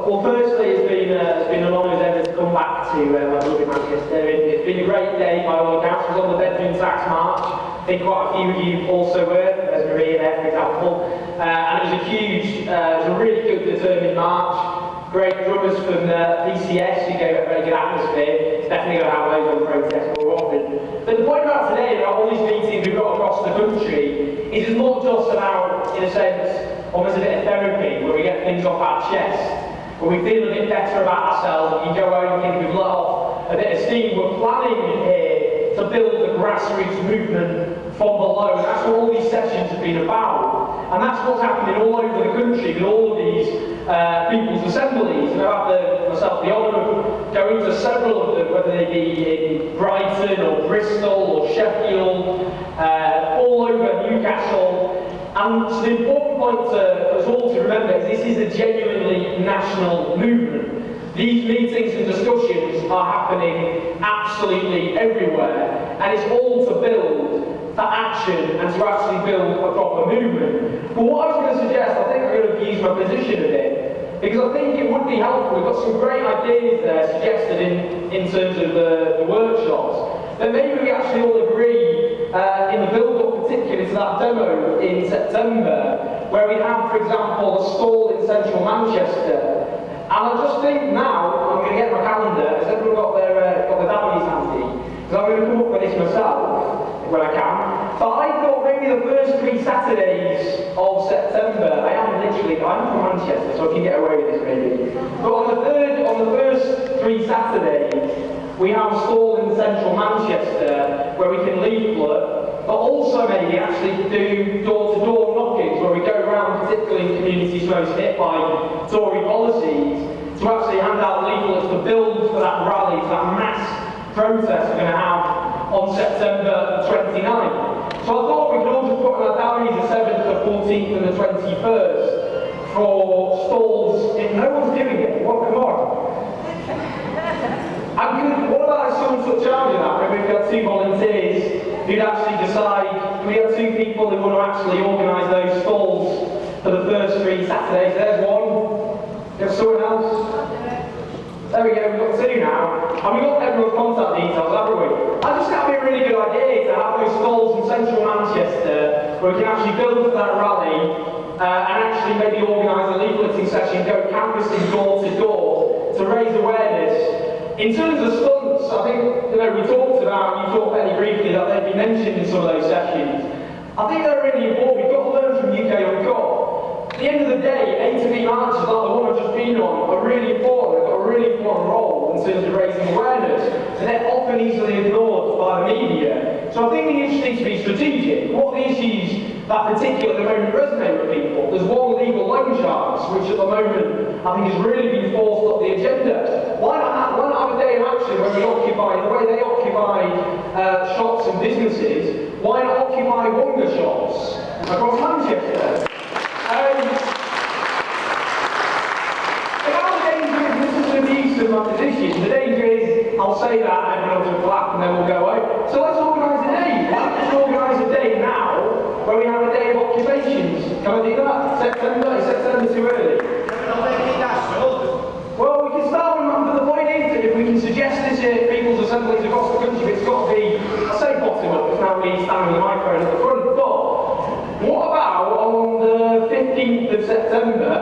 Well, firstly, it's been an honour as ever to come back to my beloved Manchester. It's been a great day by all accounts. I was on the Bedroom Tax March. I think quite a few of you also were, there's Maria there, for example. And it was a really good, determined march. Great drummers from PCS who gave it a very good atmosphere. It's definitely going to have those on protest more often. But the point about today, about all these meetings we've got across the country, is it's not just about, in a sense, almost a bit of therapy, where we get things off our chest, where we feel a bit better about ourselves, and you go home and think we've let off a bit of steam. We're planning here to build a grassroots movement from below, and that's what all these sessions have been about. And that's what's happening all over the country with all of these people's assemblies. And I've had myself the honour of going to several of them, whether they be in Brighton or Bristol or Sheffield, all over Newcastle. And so the important point for us all to remember is this is a genuinely national movement. These meetings and discussions are happening absolutely everywhere, and it's all to build for action and to actually build a proper movement. But what I was going to suggest, I think I'm going to abuse my position a bit, because I think it would be helpful. We've got some great ideas there suggested in terms of the workshops. But maybe we actually all agree in the build-up particularly to that demo in September, where we have, for example, a stall in central Manchester. And I just think now, I'm going to get my calendar, has everyone got their diaries handy? Because I'm going to come up with this myself, when I can. But I thought maybe the first 3 Saturdays of September, I'm from Manchester, so I can get away with this maybe. But on the first 3 Saturdays, we have a stall in central Manchester where we can leaflet, but also maybe actually do door-to-door knockings where we go around, particularly in communities most hit by Tory policies, to actually hand out leaflets to build for that rally, for that mass protest we're going to have on September 29th. So I thought we could all just put on our diaries the 7th, the 14th and the 21st for stalls. If no one's doing it, well, come on. And what about someone took charge of that? Maybe we've got 2 volunteers who'd actually decide, we have 2 people who want to actually organise those stalls for the first 3 Saturdays. There's one. There's someone else. There we go, we've got 2 now. And we've got everyone's contact details, haven't we? I just think it'd be a really good idea to have those stalls in central Manchester where we can actually build for that rally and actually maybe organise a leafleting session, go canvassing door to door to raise awareness. In terms of stunts, I think we talked about, you talked very briefly that they've been mentioned in some of those sessions. I think they're really important. We've got to learn from UK on God. At the end of the day, A to B marches like the one I've just been on are really important. They've got a really important role in terms of raising awareness, and they're often easily ignored by the media. So I think the issues need to be strategic. What are the issues that particularly at the moment resonate with people? There's one, legal loan sharks, which at the moment I think has really been forced up the agenda. Why not have a day of action where we occupy, the way they occupy shops and businesses, why not occupy Wonga shops across Manchester? This is an abuse of my position. The danger is, I'll say that and everyone will clap and then we'll go away. So let's organise a day. Why don't we organise a day now where we have a day of occupations? Can I do that? September? Is September too early? Well, we can start with, but the point is that if we can suggest this at people's assemblies across the country, it's got to be, I say bottom up, it's now me standing with the microphone at the front, but what about on the 15th of September,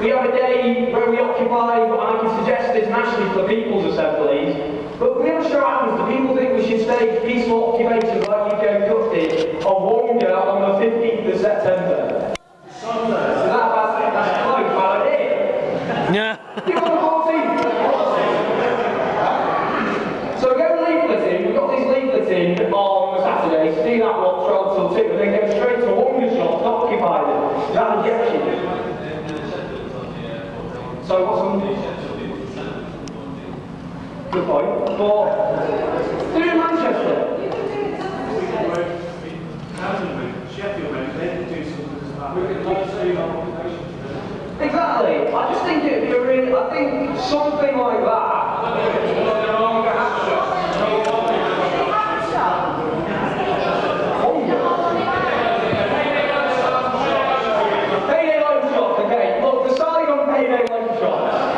we have a day where we occupy, and I can suggest this nationally for people's assemblies, but we have a show happens, do people think we should stage peaceful occupations like UK conducted of Wonga on the 15th of September? So that's close, bad idea. Yeah. Give on the 14th. So go leafleting, we've got these leafleting on Saturday, so do that one 12 till 2, and then go straight to a Wonga shop to occupy them. Is that objection? So what's on? Good point. But do it in Manchester. Exactly. I just think it'd be a really, I think something like that. Payday loan shops, okay. Look, deciding on payday loan shops.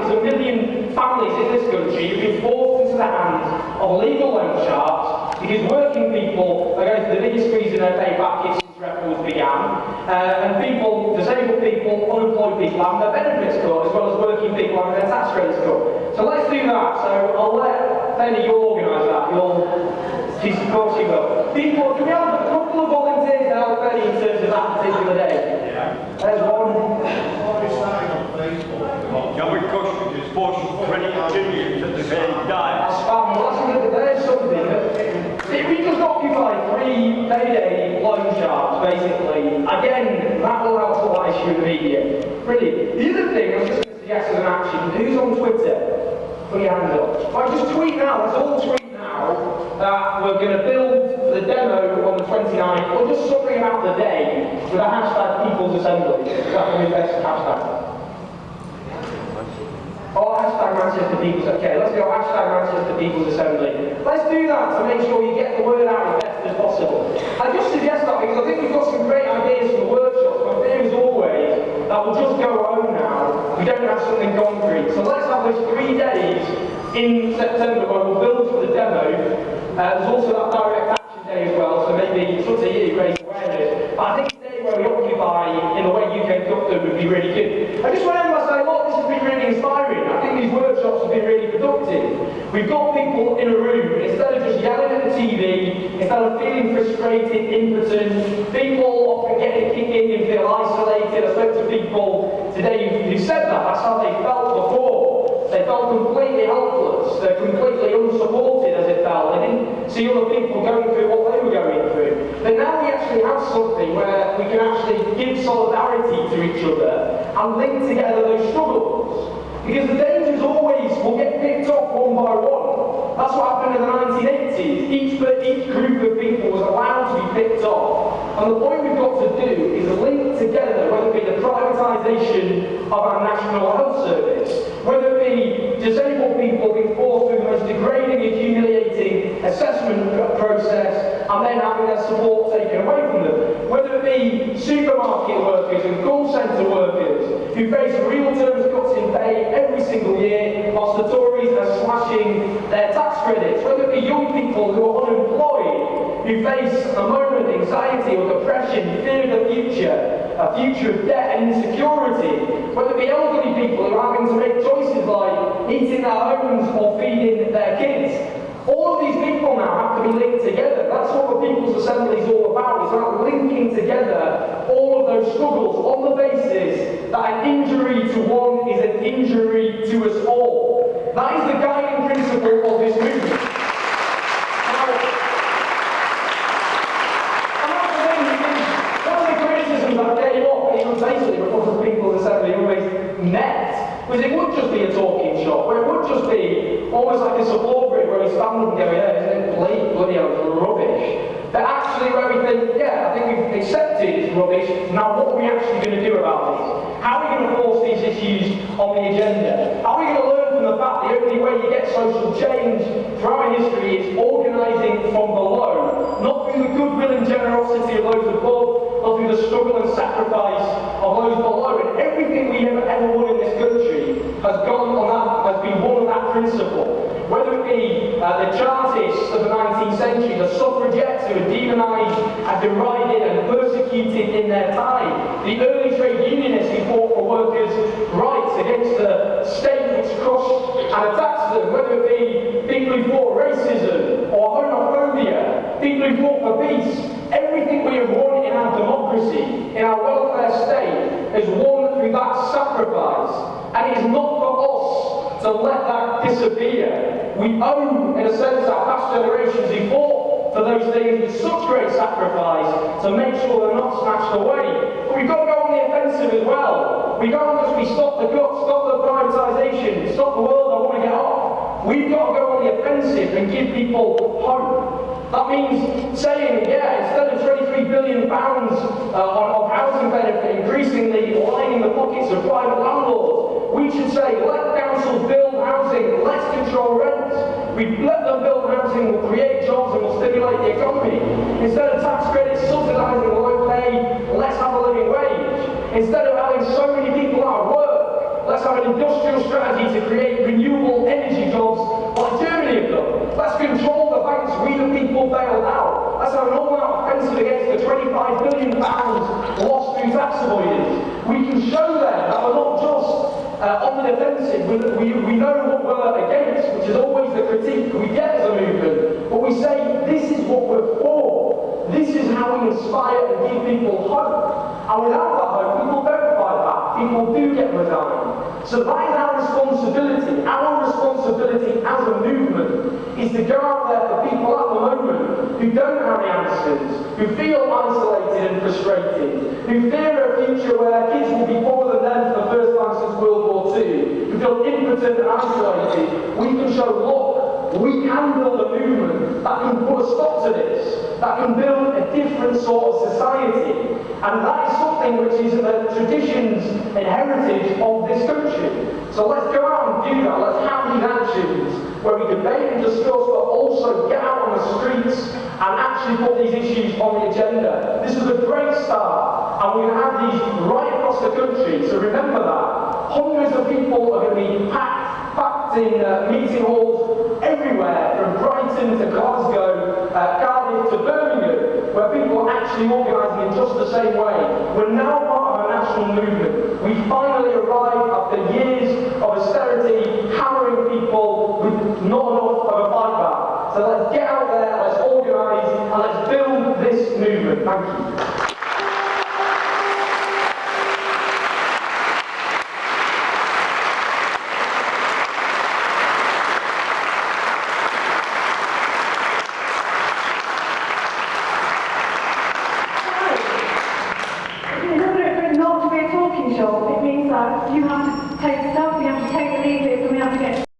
is a million families in this country have been forced into the hands of legal loan sharks because working people are going through the biggest squeeze in their pay package since records began, and people, disabled people, unemployed people having their benefits cut, as well as working people having their tax rates cut. So let's do that. So I'll let Benny, you organise that. Of course you will. People, can we have a couple of volunteers to help Benny in terms of that particular day? Yeah. There's one. Can we push credit unions at the same time? That's fine. Well, there's something that we just occupy 3 payday loan sharks, basically. Again, that will help with that issue in the media. Brilliant. The other thing I was just going to suggest as an action, who's on Twitter? Put your hands up. Right, just tweet now. Let's all tweet now that we're going to build the demo on the 29th, or just something about the day with a hashtag People's Assembly. That will be the best hashtag. Or hashtag Manchester People's, okay, let's go hashtag Manchester People's Assembly. Let's do that to make sure you get the word out as best as possible. I just suggest that because I think we've got some great ideas from the workshops. My fear is always that we'll just go home now. We don't have something concrete. So let's have those 3 days in September where we'll build for the demo. There's also that direct action day as well, so maybe it's up to you, raise awareness. But I think a day where we occupy in the way you came up to would be really good. I just want to end by saying, look, this has been really inspiring. I think these workshops have been really productive. We've got people in a room, instead of just yelling at the TV, instead of feeling frustrated, impotent, people often get a kick in and feel isolated. I spoke to people today who said that's how they felt before. They felt completely helpless, they're completely unsupported as it felt. They didn't see other people going through what they were going through. But now we actually have something where we can actually give solidarity to each other and link together those struggles. Because the dangers always will get picked up one by one. That's what happened in the 1980s. Each group of people was allowed to be picked up. And the point we've got to do is link together, whether it be the privatisation of our National Health Service, whether it be disabled people being forced through the most degrading and humiliating assessment process and then having their support taken away from them, whether it be supermarket workers and call centre workers who face real terms cuts in pay every single year whilst the Tories are slashing their tax credits, whether it be young people who are unemployed, who face a moment anxiety or depression, fear of the future, a future of debt and insecurity, whether it be elderly people who are having to make choices like heating their homes or feeding their kids. All of these people now have to be linked together. That's what the People's Assembly is all about. It's about linking together all of those struggles on the basis that an injury to one is an injury to us all. That is the guiding principle of this movement. Now, one of the criticisms that came up, even basically because the People's Assembly always met, was it would just be a talking shop, where it would just be almost like a support group where we stand up and go, yeah, isn't it bloody hell, it's rubbish. But actually where we think, yeah, I think we've accepted it's rubbish, now what are we actually going to do about this? How are we going to force these issues on the agenda? How are we going to learn from the fact the only way you get social change throughout history is organising from below, not through the goodwill and generosity of those above, but through the struggle and sacrifice of those below. And everything we have ever won in this country has been one of that principle. Whether it be the Chartists of the 19th century, the suffragettes who were demonised and derided and persecuted in their time, the early trade unionists who fought for workers' rights against the state which crushed and attacked them, whether it be people who fought racism or homophobia, people who fought for peace. Everything we have won in our democracy, in our welfare state, is won through that sacrifice. And it is not for us to let that disappear. We owe, in a sense, our past generations who fought for those things with such great sacrifice to make sure they're not snatched away. But we've got to go on the offensive as well. We can't just be stop the guts, stop the privatisation, stop the world, I want to get off. We've got to go on the offensive and give people hope. That means saying, yeah, instead of £23 billion of housing benefit increasingly lining the pockets of private landlords, we should say, let councils build housing, let's control rents. We let them build housing, we'll create jobs and we'll stimulate the economy. Instead of tax credits subsidising low pay, let's have a living wage. Instead of having so many people out of work, let's have have an industrial strategy to create renewable energy jobs like Germany have done. Let's control the banks we the people bailed out. Let's have an all-out offensive against the £25 billion lost through tax avoidance. We can show them that we're not just on the defensive. We know what we're against, which is always the critique we get as a movement, but we say this is what we're for. This is how we inspire and give people hope. And without that hope, people don't fight back. People do get resigned. So that is our responsibility. Our responsibility as a movement is to go out there for people at the moment who don't have the answers, who feel isolated and frustrated, who fear a future where kids will be poorer than them for the first time since World War II, who feel impotent and isolated. We can show, look, we can build a movement that can put a stop to this, that can build a different sort of society. And that is something which is in the traditions and heritage of this country. So let's go out and do that. Let's have these actions where we debate and discuss, but also get out on the streets and actually put these issues on the agenda. This is a great start, and we're going to have these right across the country. So remember that. Hundreds of people are going to be packed in meeting halls everywhere, from Brighton to Glasgow, Cardiff to Birmingham, where people are actually organising in just the same way. We're now part of a national movement. We finally arrived after years of austerity, hammering people with not enough of a fight back. So let's get out there, let's organise, and let's build this movement. Thank you.